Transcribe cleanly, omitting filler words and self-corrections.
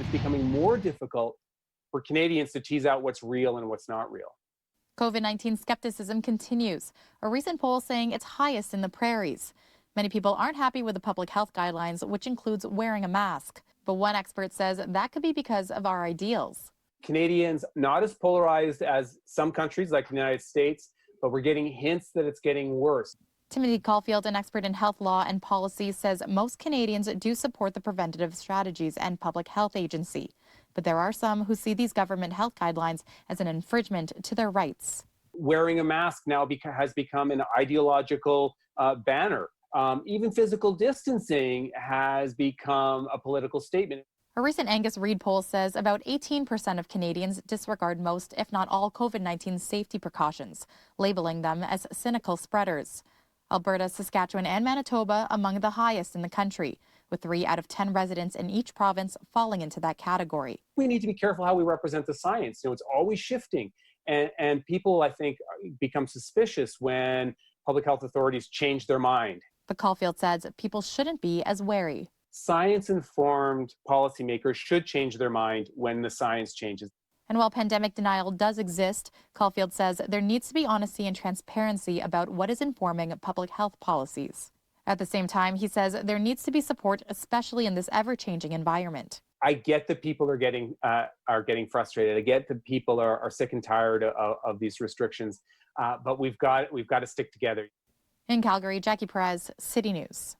It's becoming more difficult for Canadians to tease out what's real and what's not real. COVID-19 skepticism continues, a recent poll saying it's highest in the Prairies. Many people aren't happy with the public health guidelines, which includes wearing a mask. But one expert says that could be because of our ideals. Canadians, not as polarized as some countries like the United States, but we're getting hints that it's getting worse. Timothy Caulfield, an expert in health law and policy, says most Canadians do support the preventative strategies and public health agency. But there are some who see these government health guidelines as an infringement to their rights. Wearing a mask now has become an ideological banner. Even physical distancing has become a political statement. A recent Angus Reid poll says about 18% of Canadians disregard most, if not all, COVID-19 safety precautions, labeling them as cynical spreaders. Alberta, Saskatchewan, and Manitoba among the highest in the country, with 3 out of 10 residents in each province falling into that category. We need to be careful how we represent the science. It's always shifting. And people, I think, become suspicious when public health authorities change their mind. But Caulfield says people shouldn't be as wary. Science-informed policymakers should change their mind when the science changes. And while pandemic denial does exist, Caulfield says there needs to be honesty and transparency about what is informing public health policies. At the same time, he says there needs to be support, especially in this ever-changing environment. I get that people are getting frustrated. I get that people are sick and tired of these restrictions, but we've got to stick together. In Calgary, Jackie Perez, City News.